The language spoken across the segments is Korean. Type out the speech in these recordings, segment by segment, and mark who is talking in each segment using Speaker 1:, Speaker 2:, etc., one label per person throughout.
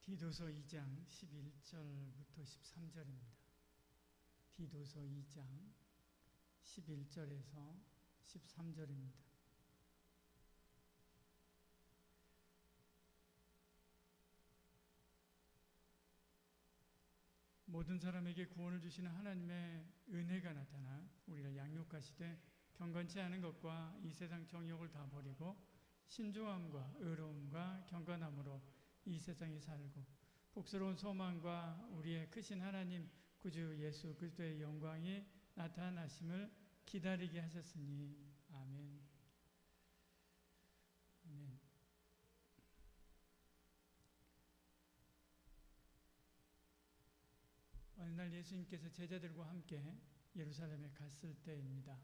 Speaker 1: 디도서 2장 11절부터 13절입니다. 디도서 2장 11절에서 13절입니다. 모든 사람에게 구원을 주시는 하나님의 은혜가 나타나 우리를 양육하시되 경건치 않은 것과 이 세상 정욕을 다 버리고 신중함과 의로움과 경건함으로 이 세상에 살고 복스러운 소망과 우리의 크신 하나님 구주 예수 그리스도의 영광이 나타나심을 기다리게 하셨으니 아멘. 아멘. 어느 날 예수님께서 제자들과 함께 예루살렘에 갔을 때입니다.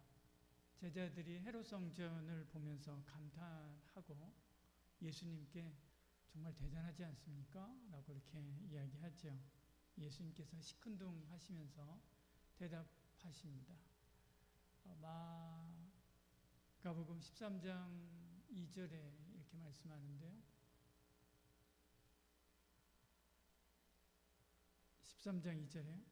Speaker 1: 제자들이 헤롯 성전을 보면서 감탄하고 예수님께 정말 대단하지 않습니까? 라고 이렇게 이야기하죠. 예수님께서 시큰둥 하시면서 대답하십니다. 마가복음 13장 2절에 이렇게 말씀하는데요. 13장 2절에요.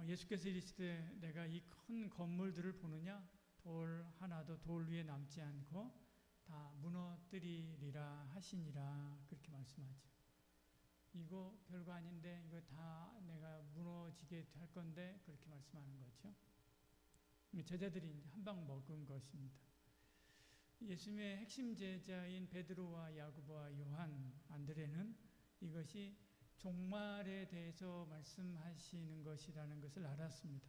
Speaker 1: 예수께서 이르시되 내가 이 큰 건물들을 보느냐? 돌 하나도 돌 위에 남지 않고 다 무너뜨리리라 하시니라 그렇게 말씀하죠. 이거 별거 아닌데 이거 다 내가 무너지게 할 건데 그렇게 말씀하는 거죠. 제자들이 한 방 먹은 것입니다. 예수님의 핵심 제자인 베드로와 야고보와 요한, 안드레는 이것이 종말에 대해서 말씀하시는 것이라는 것을 알았습니다.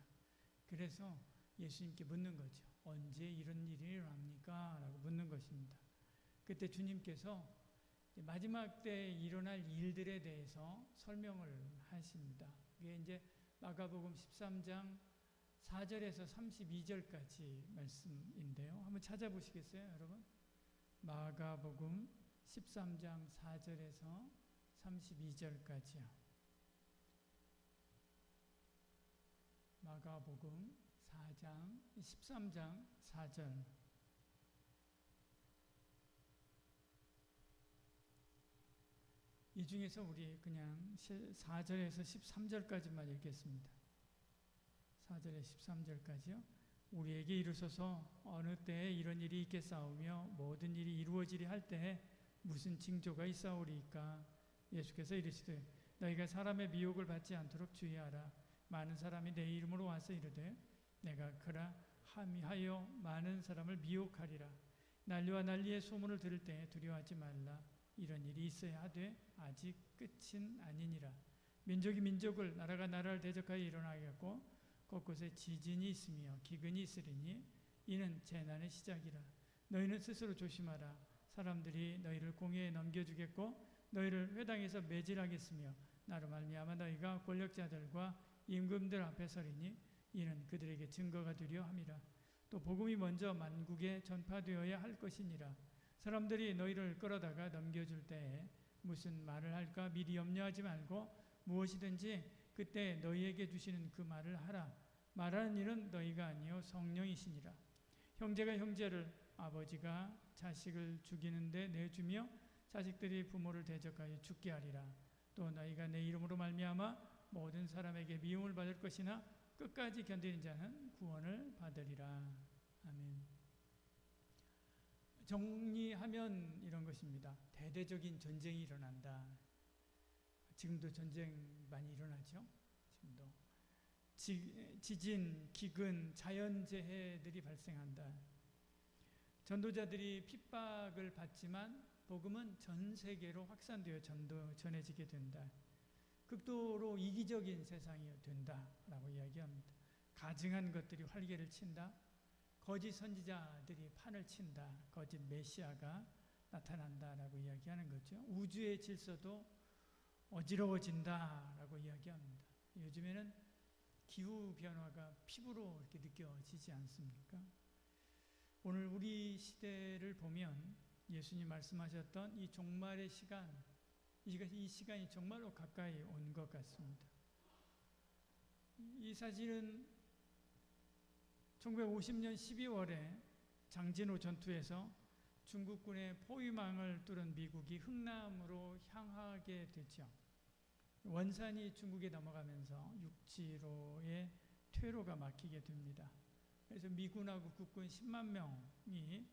Speaker 1: 그래서 예수님께 묻는 거죠. 언제 이런 일이 일어납니까? 라고 묻는 것입니다. 그때 주님께서 마지막 때 일어날 일들에 대해서 설명을 하십니다. 그게 이제 마가복음 13장 4절에서 32절까지 말씀인데요. 한번 찾아보시겠어요, 여러분? 마가복음 13장 4절에서 32절까지요. 마가복음 13장 4절. 이 중에서 우리 그냥 4절에서 13절까지만 읽겠습니다. 4절에 13절까지요. 우리에게 이르소서 어느 때에 이런 일이 있겠사오며 모든 일이 이루어지리 할 때에 무슨 징조가 있사오리이까? 예수께서 이르시되 너희가 사람의 미혹을 받지 않도록 주의하라. 많은 사람이 내 이름으로 와서 이르되 내가 그라 함이하여 많은 사람을 미혹하리라. 난리와 난리의 소문을 들을 때 두려워하지 말라. 이런 일이 있어야 하되 아직 끝은 아니니라. 민족이 민족을 나라가 나라를 대적하여 일어나겠고 곳곳에 지진이 있으며 기근이 있으리니 이는 재난의 시작이라. 너희는 스스로 조심하라. 사람들이 너희를 공회에 넘겨주겠고 너희를 회당에서 매질하겠으며 나로 말미암아 너희가 권력자들과 임금들 앞에 서리니 이는 그들에게 증거가 되려 함이라. 또 복음이 먼저 만국에 전파되어야 할 것이니라. 사람들이 너희를 끌어다가 넘겨줄 때에 무슨 말을 할까 미리 염려하지 말고 무엇이든지 그때 너희에게 주시는 그 말을 하라. 말하는 일은 너희가 아니요 성령이시니라. 형제가 형제를 아버지가 자식을 죽이는데 내주며 자식들이 부모를 대적하여 죽게 하리라. 또 너희가 내 이름으로 말미암아 모든 사람에게 미움을 받을 것이나 끝까지 견디는 자는 구원을 받으리라. 아멘. 정리하면 이런 것입니다. 대대적인 전쟁이 일어난다. 지금도 전쟁 많이 일어나죠. 지금도 지진, 기근, 자연재해들이 발생한다. 전도자들이 핍박을 받지만 복음은 전 세계로 확산되어 전해지게 된다. 극도로 이기적인 세상이 된다라고 이야기합니다. 가증한 것들이 활개를 친다. 거짓 선지자들이 판을 친다. 거짓 메시아가 나타난다라고 이야기하는 거죠. 우주의 질서도 어지러워진다라고 이야기합니다. 요즘에는 기후 변화가 피부로 이렇게 느껴지지 않습니까? 오늘 우리 시대를 보면 예수님 말씀하셨던 이 종말의 시간, 이 시간이 정말로 가까이 온 것 같습니다. 이 사진은 1950년 12월에 장진호 전투에서 중국군의 포위망을 뚫은 미국이 흥남으로 향하게 되죠. 원산이 중국에 넘어가면서 육지로의 퇴로가 막히게 됩니다. 그래서 미군하고 국군 10만 명이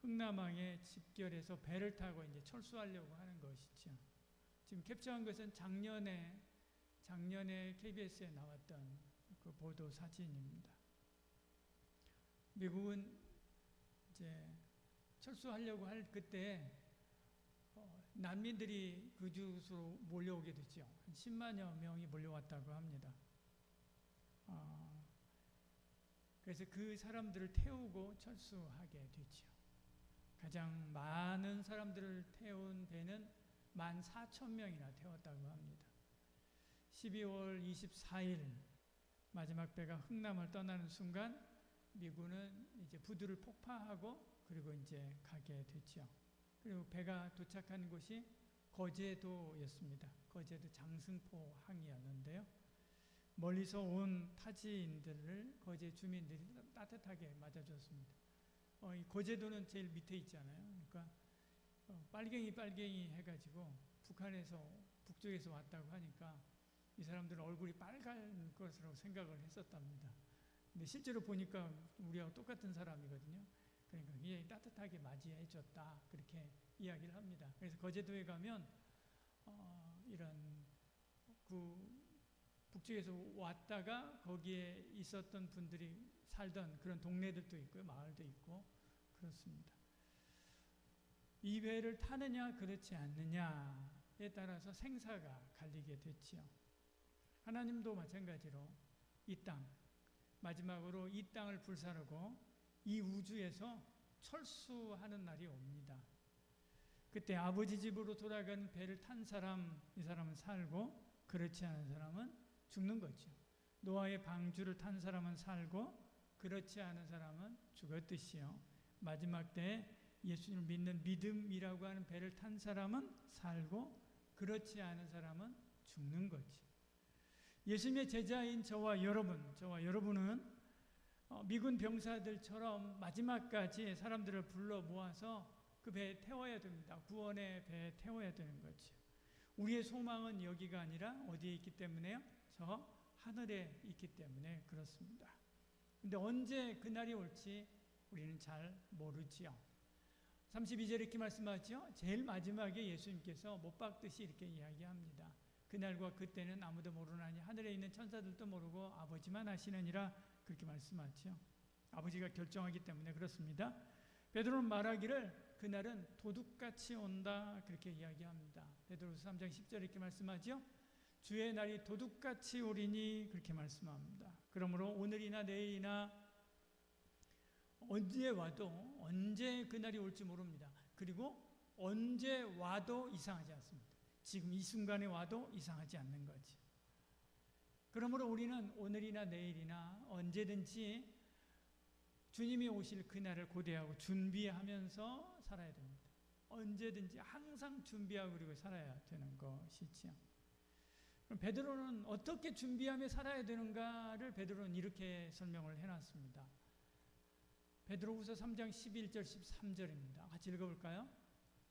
Speaker 1: 흥남항에 집결해서 배를 타고 이제 철수하려고 하는 것이죠. 지금 캡처한 것은 작년에 KBS에 나왔던 그 보도 사진입니다. 미국은 이제 철수하려고 할 그때 난민들이 그 주소로 몰려오게 됐죠. 한 10만여 명이 몰려왔다고 합니다. 그래서 그 사람들을 태우고 철수하게 됐죠. 가장 많은 사람들을 태운 배는 14,000명이나 태웠다고 합니다. 12월 24일 마지막 배가 흥남을 떠나는 순간 미군은 이제 부두를 폭파하고 그리고 이제 가게 됐죠. 그리고 배가 도착한 곳이 거제도였습니다. 거제도 장승포 항이었는데요. 멀리서 온 타지인들을 거제 주민들이 따뜻하게 맞아줬습니다. 이 거제도는 제일 밑에 있잖아요. 그러니까 빨갱이 해가지고 북쪽에서 왔다고 하니까 이 사람들은 얼굴이 빨갈 것으로 생각을 했었답니다. 근데 실제로 보니까 우리하고 똑같은 사람이거든요. 그러니까 굉장히 따뜻하게 맞이해줬다 그렇게 이야기를 합니다. 그래서 거제도에 가면 이런 북쪽에서 왔다가 거기에 있었던 분들이 살던 그런 동네들도 있고요, 마을도 있고 그렇습니다. 이 배를 타느냐 그렇지 않느냐에 따라서 생사가 갈리게 됐지요. 하나님도 마찬가지로 이 땅, 마지막으로 이 땅을 불사르고 이 우주에서 철수하는 날이 옵니다. 그때 아버지 집으로 돌아간 배를 탄 사람, 이 사람은 살고 그렇지 않은 사람은 죽는 거죠. 노아의 방주를 탄 사람은 살고 그렇지 않은 사람은 죽었듯이요. 마지막 때에 예수님을 믿는 믿음이라고 하는 배를 탄 사람은 살고 그렇지 않은 사람은 죽는 거지. 예수님의 제자인 저와 여러분은 미군 병사들처럼 마지막까지 사람들을 불러 모아서 그 배에 태워야 됩니다. 구원의 배에 태워야 되는 거죠. 우리의 소망은 여기가 아니라 어디에 있기 때문에요? 저 하늘에 있기 때문에 그렇습니다. 근데 언제 그날이 올지 우리는 잘 모르지요. 32절에 이렇게 말씀하죠. 제일 마지막에 예수님께서 못 박듯이 이렇게 이야기합니다. 그날과 그때는 아무도 모르나니 하늘에 있는 천사들도 모르고 아버지만 아시느니라 그렇게 말씀하죠. 아버지가 결정하기 때문에 그렇습니다. 베드로는 말하기를 그날은 도둑같이 온다 그렇게 이야기합니다. 베드로서 3장 10절에 이렇게 말씀하죠. 주의 날이 도둑같이 오리니 그렇게 말씀합니다. 그러므로 오늘이나 내일이나 언제 와도 언제 그날이 올지 모릅니다. 그리고 언제 와도 이상하지 않습니다. 지금 이 순간에 와도 이상하지 않는 거지. 그러므로 우리는 오늘이나 내일이나 언제든지 주님이 오실 그날을 고대하고 준비하면서 살아야 됩니다. 언제든지 항상 준비하고 그리고 살아야 되는 것이지요. 그럼 베드로는 어떻게 준비하며 살아야 되는가를 베드로는 이렇게 설명을 해놨습니다. 베드로후서 3장 11절 13절입니다. 같이 읽어볼까요?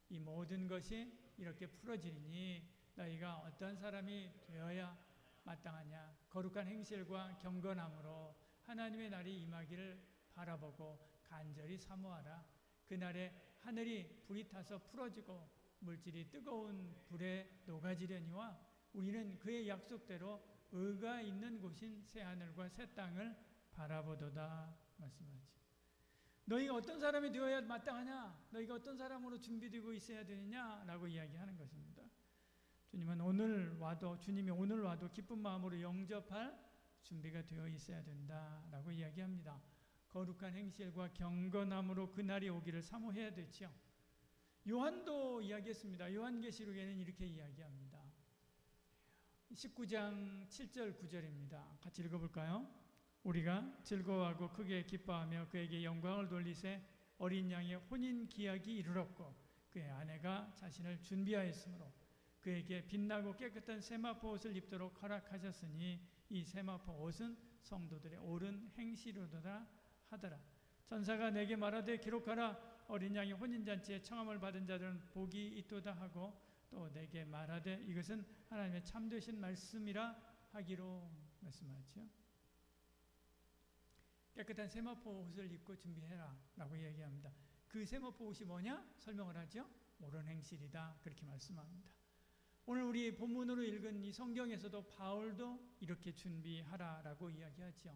Speaker 1: 이 모든 것이 이렇게 풀어지니 너희가 어떤 사람이 되어야 마땅하냐? 거룩한 행실과 경건함으로 하나님의 날이 임하기를 바라보고 간절히 사모하라. 그날에 하늘이 불이 타서 풀어지고 물질이 뜨거운 불에 녹아지려니와 우리는 그의 약속대로 의가 있는 곳인 새 하늘과 새 땅을 바라보도다 말씀하지. 너희가 어떤 사람이 되어야 마땅하냐? 너희가 어떤 사람으로 준비되고 있어야 되느냐라고 이야기하는 것입니다. 주님이 오늘 와도 기쁜 마음으로 영접할 준비가 되어 있어야 된다라고 이야기합니다. 거룩한 행실과 경건함으로 그날이 오기를 사모해야 되죠. 요한도 이야기했습니다. 요한계시록에는 이렇게 이야기합니다. 19장 7절 9절입니다. 같이 읽어볼까요? 우리가 즐거워하고 크게 기뻐하며 그에게 영광을 돌리세 어린 양의 혼인 기약이 이르렀고 그의 아내가 자신을 준비하였으므로 그에게 빛나고 깨끗한 세마포 옷을 입도록 허락하셨으니 이 세마포 옷은 성도들의 옳은 행실로다 하더라. 천사가 내게 말하되 기록하라. 어린 양의 혼인잔치에 청함을 받은 자들은 복이 있도다 하고 또 내게 말하되 이것은 하나님의 참되신 말씀이라 하기로 말씀하죠. 깨끗한 세마포 옷을 입고 준비해라 라고 얘기합니다. 그 세마포 옷이 뭐냐? 설명을 하죠. 옳은 행실이다 그렇게 말씀합니다. 오늘 우리 본문으로 읽은 이 성경에서도 바울도 이렇게 준비하라라고 이야기하죠.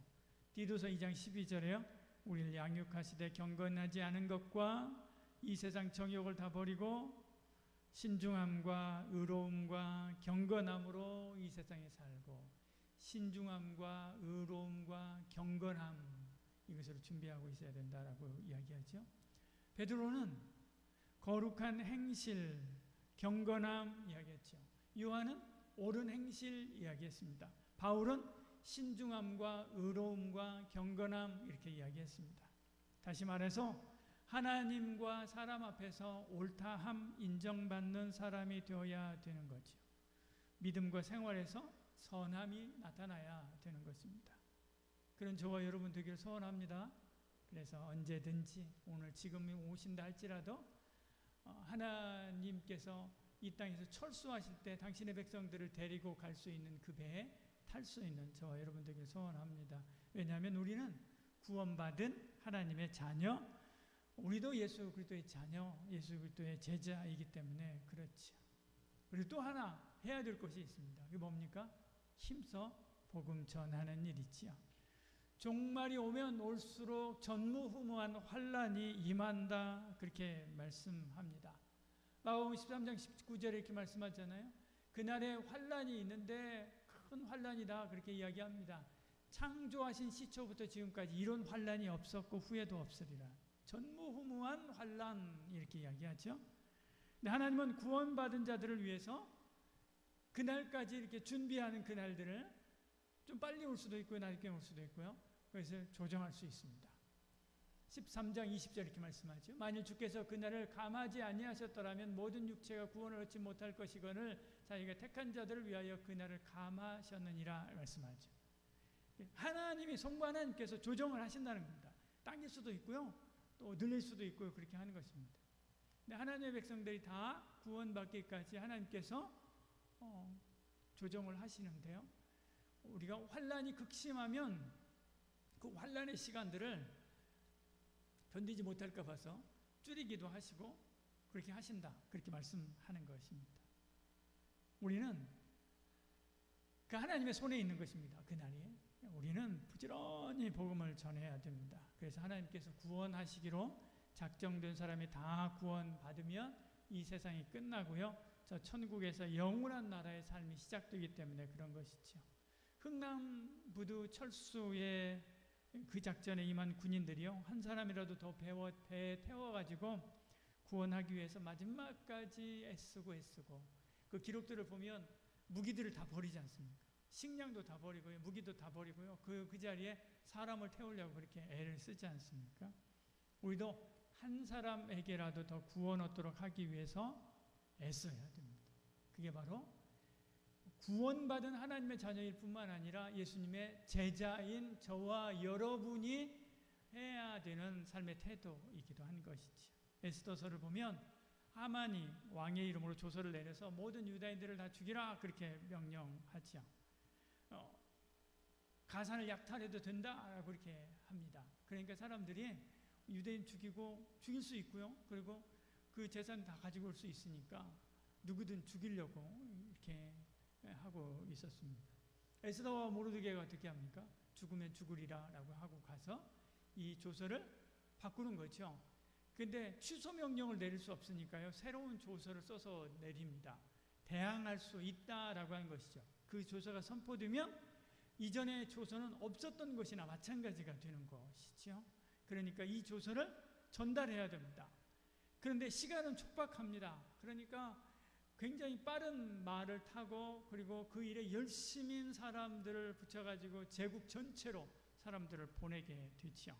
Speaker 1: 디도서 2장 12절에요. 우리를 양육하시되 경건하지 않은 것과 이 세상 정욕을 다 버리고 신중함과 의로움과 경건함으로 이 세상에 살고, 신중함과 의로움과 경건함 이것으로 준비하고 있어야 된다라고 이야기하죠. 베드로는 거룩한 행실, 경건함 이야기했죠. 요한은 옳은 행실 이야기했습니다. 바울은 신중함과 의로움과 경건함 이렇게 이야기했습니다. 다시 말해서 하나님과 사람 앞에서 옳다함 인정받는 사람이 되어야 되는 거죠. 믿음과 생활에서 선함이 나타나야 되는 것입니다. 그런 저와 여러분 되기를 소원합니다. 그래서 언제든지 오늘 지금 오신다 할지라도 하나님께서 이 땅에서 철수하실 때 당신의 백성들을 데리고 갈 수 있는 그 배에 탈 수 있는 저와 여러분 되기를 소원합니다. 왜냐하면 우리는 구원받은 하나님의 자녀, 우리도 예수 그리스도의 자녀, 예수 그리스도의 제자이기 때문에 그렇죠. 그리고 또 하나 해야 될 것이 있습니다. 그게 뭡니까? 힘써 복음 전하는 일이지요. 종말이 오면 올수록 전무후무한 환난이 임한다 그렇게 말씀합니다. 마가복음 13장 19절에 이렇게 말씀하잖아요. 그날에 환난이 있는데 큰 환난이다 그렇게 이야기합니다. 창조하신 시초부터 지금까지 이런 환난이 없었고 후에도 없으리라. 전무후무한 환난 이렇게 이야기하죠. 근데 하나님은 구원받은 자들을 위해서 그날까지 이렇게 준비하는 그날들을 좀 빨리 올 수도 있고요, 낮게 올 수도 있고요. 그것을 조정할 수 있습니다. 13장 20절 이렇게 말씀하죠. 만일 주께서 그날을 감하지 아니하셨더라면 모든 육체가 구원을 얻지 못할 것이거늘 자기가 택한 자들을 위하여 그날을 감하셨느니라 말씀하죠. 하나님이 성부 하나님께서 조정을 하신다는 겁니다. 당길 수도 있고요, 또 늘릴 수도 있고요, 그렇게 하는 것입니다. 근데 하나님의 백성들이 다 구원받기까지 하나님께서 조정을 하시는데요. 우리가 환난이 극심하면 그 환난의 시간들을 견디지 못할까 봐서 줄이기도 하시고 그렇게 하신다 그렇게 말씀하는 것입니다. 우리는 그 하나님의 손에 있는 것입니다. 그날이 우리는 부지런히 복음을 전해야 됩니다. 그래서 하나님께서 구원하시기로 작정된 사람이 다 구원받으면 이 세상이 끝나고요, 저 천국에서 영원한 나라의 삶이 시작되기 때문에 그런 것이죠. 흥남부두 철수의 그 작전에 임한 군인들이요, 한 사람이라도 더 배에 태워가지고 구원하기 위해서 마지막까지 애쓰고 그 기록들을 보면 무기들을 다 버리지 않습니까? 식량도 다 버리고요, 무기도 다 버리고요, 그 자리에 사람을 태우려고 그렇게 애를 쓰지 않습니까? 우리도 한 사람에게라도 더 구원 얻도록 하기 위해서 애써야 됩니다. 그게 바로 구원받은 하나님의 자녀일 뿐만 아니라 예수님의 제자인 저와 여러분이 해야 되는 삶의 태도이기도 한 것이죠. 에스더서를 보면 하만이 왕의 이름으로 조서를 내려서 모든 유다인들을 다 죽이라 그렇게 명령하죠. 가산을 약탈해도 된다라고 그렇게 합니다. 그러니까 사람들이 유대인 죽일 수 있고요, 그리고 그 재산 다 가지고 올 수 있으니까 누구든 죽이려고 이렇게 하고 있었습니다. 에스더와 모르드게가 어떻게 합니까? 죽으면 죽으리라 라고 하고 가서 이 조서를 바꾸는 거죠. 근데 취소 명령을 내릴 수 없으니까요, 새로운 조서를 써서 내립니다. 대항할 수 있다라고 하는 것이죠. 그 조서가 선포되면 이전의 조서는 없었던 것이나 마찬가지가 되는 것이죠. 그러니까 이 조서를 전달해야 됩니다. 그런데 시간은 촉박합니다. 그러니까 굉장히 빠른 말을 타고 그리고 그 일에 열심인 사람들을 붙여가지고 제국 전체로 사람들을 보내게 되죠.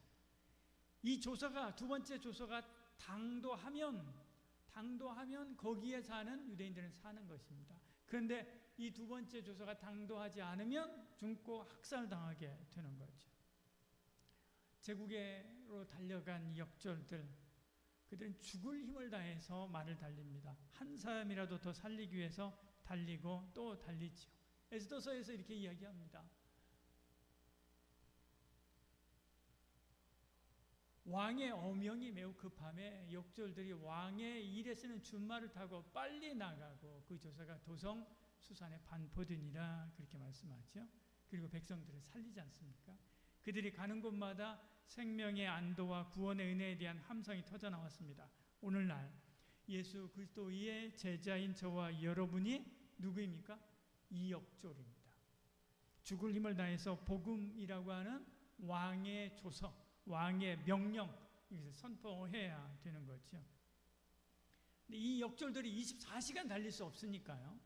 Speaker 1: 이 조서가, 두 번째 조서가 당도하면 거기에 사는 유대인들은 사는 것입니다. 그런데 이 두 번째 조서가 당도하지 않으면 죽고 학살당하게 되는 거죠. 제국으로 달려간 이 역졸들, 그들은 죽을 힘을 다해서 말을 달립니다. 한 사람이라도 더 살리기 위해서 달리고 또 달리지요. 에스더서에서 이렇게 이야기합니다. 왕의 어명이 매우 급함에 역졸들이 왕의 일에 쓰는 준말을 타고 빨리 나가고 그 조사가 도성 수산에 반포되니라 그렇게 말씀하죠. 그리고 백성들을 살리지 않습니까? 그들이 가는 곳마다 생명의 안도와 구원의 은혜에 대한 함성이 터져 나왔습니다. 오늘날 예수 그리스도의 제자인 저와 여러분이 누구입니까? 이 역졸입니다. 죽을 힘을 다해서 복음이라고 하는 왕의 조서, 왕의 명령, 이것을 선포해야 되는 거죠. 근데 이 역졸들이 24시간 달릴 수 없으니까요.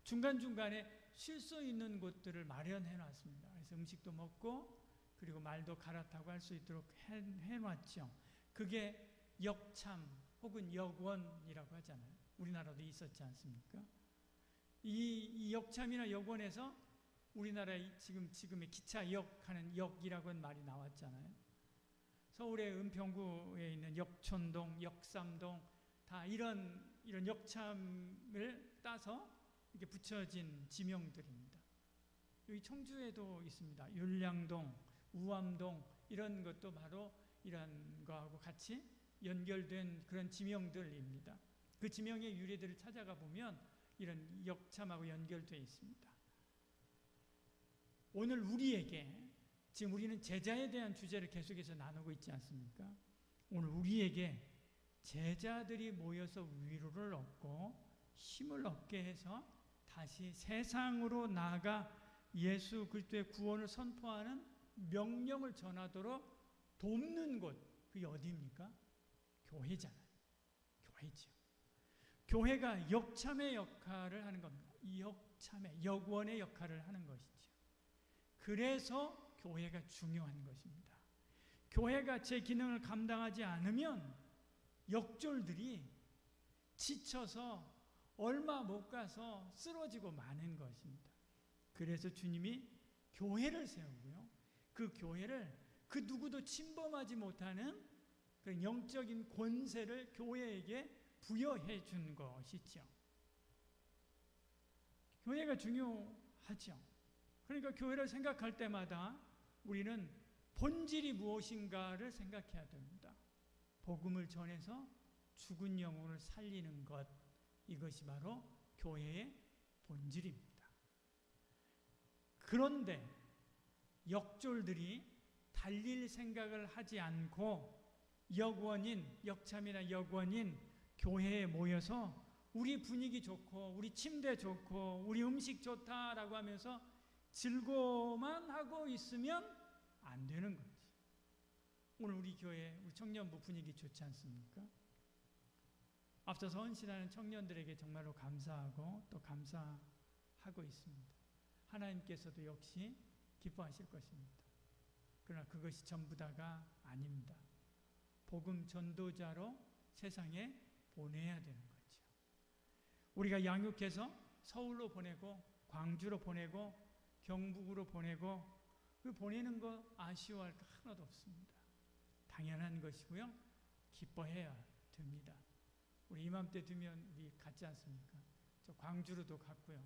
Speaker 1: 중간중간에 쉴 수 있는 곳들을 마련해 놨습니다. 그래서 음식도 먹고 그리고 말도 갈아타고 할 수 있도록 해놨죠. 그게 역참 혹은 역원이라고 하잖아요. 우리나라도 있었지 않습니까? 이 역참이나 역원에서 우리나라의 지금의 기차역 하는 역이라고 하는 말이 나왔잖아요. 서울의 은평구에 있는 역촌동, 역삼동 다 이런 역참을 따서 이렇게 붙여진 지명들입니다. 여기 청주에도 있습니다. 율량동, 우암동 이런 것도 바로 이런 거하고 같이 연결된 그런 지명들입니다. 그 지명의 유래들을 찾아가 보면 이런 역참하고 연결되어 있습니다. 오늘 우리에게 지금 우리는 제자에 대한 주제를 계속해서 나누고 있지 않습니까? 오늘 우리에게 제자들이 모여서 위로를 얻고 힘을 얻게 해서 다시 세상으로 나아가 예수 그리스도의 구원을 선포하는 명령을 전하도록 돕는 곳, 그게 어디입니까? 교회잖아요. 교회죠. 교회가 역참의 역할을 하는 겁니다. 역참의, 역원의 역할을 하는 것이죠. 그래서 교회가 중요한 것입니다. 교회가 제 기능을 감당하지 않으면 역졸들이 지쳐서 얼마 못 가서 쓰러지고 마는 것입니다. 그래서 주님이 교회를 세우고요. 그 교회를 그 누구도 침범하지 못하는 그런 영적인 권세를 교회에게 부여해 준 것이죠. 교회가 중요하죠. 그러니까 교회를 생각할 때마다 우리는 본질이 무엇인가를 생각해야 됩니다. 복음을 전해서 죽은 영혼을 살리는 것, 이것이 바로 교회의 본질입니다. 그런데 역졸들이 달릴 생각을 하지 않고 역참이나 역원인 교회에 모여서 우리 분위기 좋고 우리 침대 좋고 우리 음식 좋다라고 하면서 즐거워만 하고 있으면 안 되는 거지. 오늘 우리 교회, 우리 청년부 분위기 좋지 않습니까? 앞서서 헌신하는 청년들에게 정말로 감사하고 또 감사하고 있습니다. 하나님께서도 역시 기뻐하실 것입니다. 그러나 그것이 전부 다가 아닙니다. 복음 전도자로 세상에 보내야 되는 거죠. 우리가 양육해서 서울로 보내고 광주로 보내고 경북으로 보내고 그 보내는 거 아쉬워할 거 하나도 없습니다. 당연한 것이고요. 기뻐해야 됩니다. 우리 이맘때 되면 우리 갔지 않습니까? 저 광주로도 갔고요.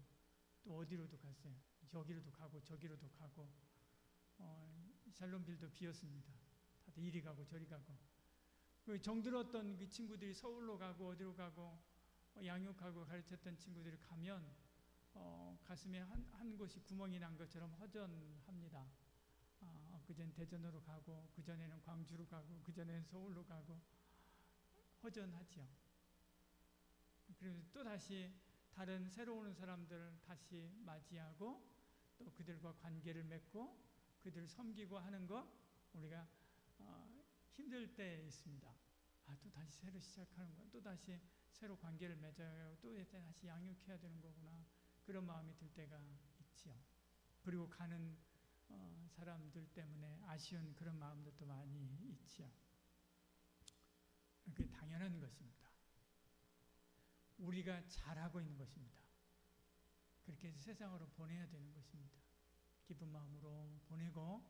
Speaker 1: 또 어디로도 갔어요. 저기로도 가고 저기로도 가고 샬롬빌도 비었습니다. 다들 이리 가고 저리 가고 정들었던 그 친구들이 서울로 가고 어디로 가고 양육하고 가르쳤던 친구들이 가면 가슴에 한 곳이 구멍이 난 것처럼 허전합니다. 그전 대전으로 가고 그전에는 광주로 가고 그전에는 서울로 가고 허전하지요. 그래서 또 다시 다른 새로 오는 사람들을 다시 맞이하고 또 그들과 관계를 맺고 그들을 섬기고 하는 것 우리가 힘들 때 있습니다. 또 다시 새로 시작하는 거야. 또 다시 새로 관계를 맺어야 또 다시 양육해야 되는 거구나. 그런 마음이 들 때가 있지요. 그리고 가는 사람들 때문에 아쉬운 그런 마음들도 많이 있지요. 그게 당연한 것입니다. 우리가 잘하고 있는 것입니다. 그렇게 해서 세상으로 보내야 되는 것입니다. 기쁜 마음으로 보내고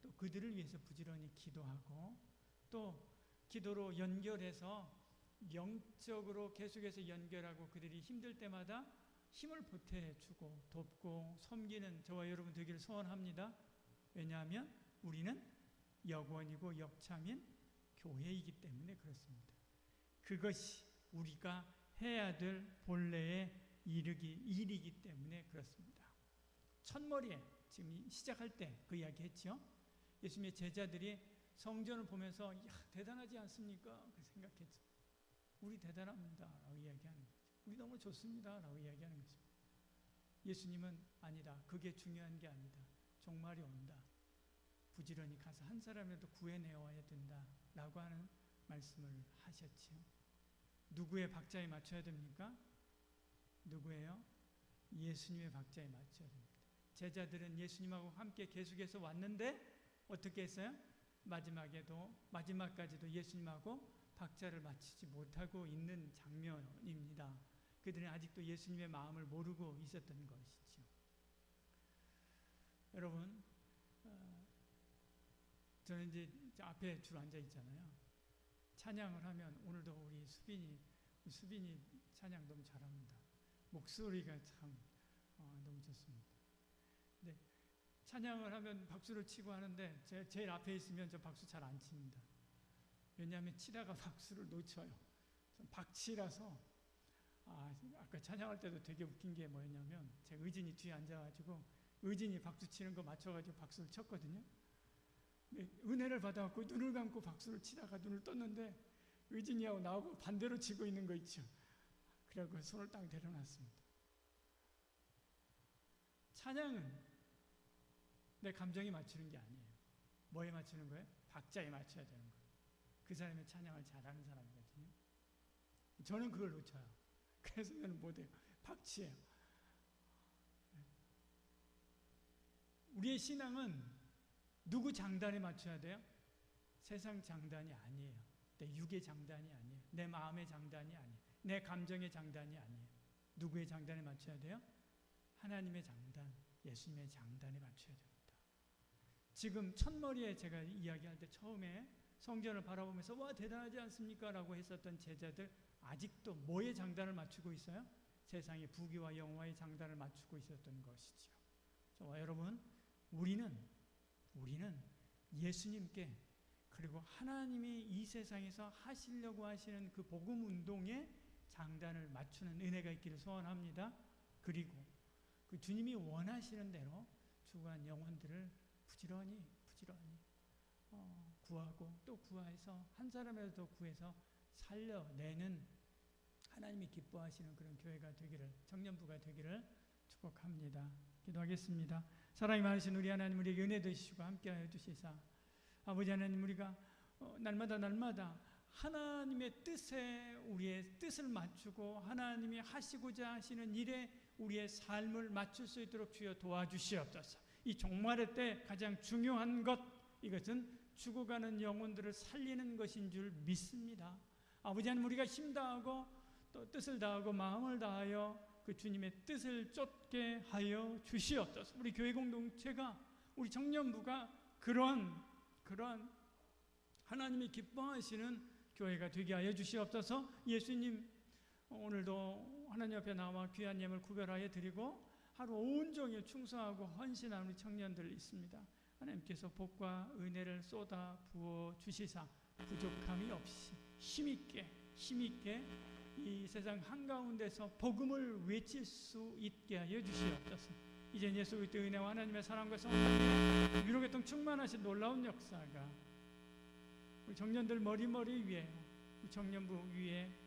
Speaker 1: 또 그들을 위해서 부지런히 기도하고 또 기도로 연결해서 영적으로 계속해서 연결하고 그들이 힘들 때마다 힘을 보태주고 돕고 섬기는 저와 여러분 되기를 소원합니다. 왜냐하면 우리는 역원이고 역창인 교회이기 때문에 그렇습니다. 그것이 우리가 해야 될 본래의 일이기 때문에 그렇습니다. 첫머리에 지금 시작할 때 그 이야기 했죠. 예수님의 제자들이 성전을 보면서 대단하지 않습니까? 그 생각했죠. 우리 대단합니다 라고 이야기하는 거죠. 우리 너무 좋습니다 라고 이야기하는 거죠. 예수님은 아니다. 그게 중요한 게 아니다. 종말이 온다. 부지런히 가서 한 사람이라도 구해내와야 된다 라고 하는 말씀을 하셨지요. 누구의 박자에 맞춰야 됩니까? 누구예요? 예수님의 박자에 맞춰야 됩니다. 제자들은 예수님하고 함께 계속해서 왔는데 어떻게 했어요? 마지막까지도 예수님하고 박자를 맞추지 못하고 있는 장면입니다. 그들은 아직도 예수님의 마음을 모르고 있었던 것이죠. 여러분, 저는 이제 앞에 주로 앉아 있잖아요. 찬양을 하면 오늘도 우리 수빈이 찬양 너무 잘합니다. 목소리가 참 너무 좋습니다. 근데 찬양을 하면 박수를 치고 하는데 제일 앞에 있으면 저 박수 잘 안 칩니다. 왜냐하면 치다가 박수를 놓쳐요. 좀 박치라서 아까 찬양할 때도 되게 웃긴 게 뭐였냐면 제가 의진이 뒤에 앉아가지고 의진이 박수 치는 거 맞춰가지고 박수를 쳤거든요. 은혜를 받아갖고 눈을 감고 박수를 치다가 눈을 떴는데 의진이하고 나하고 반대로 치고 있는 거 있죠. 그래갖고 손을 딱 내려놨습니다. 찬양은 내 감정에 맞추는 게 아니에요. 뭐에 맞추는 거예요? 박자에 맞춰야 되는 거예요. 그 사람이 찬양을 잘하는 사람이거든요. 저는 그걸 놓쳐요. 그래서 저는 못해요. 박치예요. 우리의 신앙은 누구 장단에 맞춰야 돼요? 세상 장단이 아니에요. 내 육의 장단이 아니에요. 내 마음의 장단이 아니에요. 내 감정의 장단이 아니에요. 누구의 장단에 맞춰야 돼요? 하나님의 장단, 예수님의 장단에 맞춰야 됩니다. 지금 첫머리에 제가 이야기할 때 처음에 성전을 바라보면서 와 대단하지 않습니까? 라고 했었던 제자들 아직도 뭐의 장단을 맞추고 있어요? 세상의 부귀와 영화의 장단을 맞추고 있었던 것이죠. 저와 여러분, 우리는 예수님께 그리고 하나님이 이 세상에서 하시려고 하시는 그 복음 운동에 장단을 맞추는 은혜가 있기를 소원합니다. 그리고 그 주님이 원하시는 대로 죽어간 영혼들을 부지런히 구하고 또 구해서 한 사람이라도 구해서 살려내는 하나님이 기뻐하시는 그런 교회가 되기를, 청년부가 되기를 축복합니다. 기도하겠습니다. 사랑이 많으신 우리 하나님, 우리에게 은혜 되시고 함께하여 주시사 아버지 하나님, 우리가 날마다 하나님의 뜻에 우리의 뜻을 맞추고 하나님이 하시고자 하시는 일에 우리의 삶을 맞출 수 있도록 주여 도와주시옵소서. 이 종말의 때 가장 중요한 것, 이것은 죽어가는 영혼들을 살리는 것인 줄 믿습니다. 아버지 하나님, 우리가 힘 다하고 또 뜻을 다하고 마음을 다하여 그 주님의 뜻을 쫓게 하여 주시옵소서. 우리 교회 공동체가, 우리 청년부가 그런 하나님이 기뻐하시는 교회가 되게 하여 주시옵소서. 예수님, 오늘도 하나님 앞에 나와 귀한 예물 구별하여 드리고 하루 온종일 충성하고 헌신하는 우리 청년들 있습니다. 하나님께서 복과 은혜를 쏟아 부어 주시사 부족함이 없이 힘있게 이 세상 한가운데서 복음을 외칠 수 있게 하여 주시옵소서. 이제 예수 그리스도의 은혜와 하나님의 사랑과 성령의 위로의 통 충만하신 놀라운 역사가 우리 청년들 머리 위에, 우리 청년부 위에,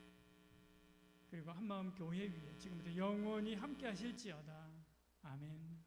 Speaker 1: 그리고 한마음 교회 위에 지금부터 영원히 함께 하실지어다. 아멘.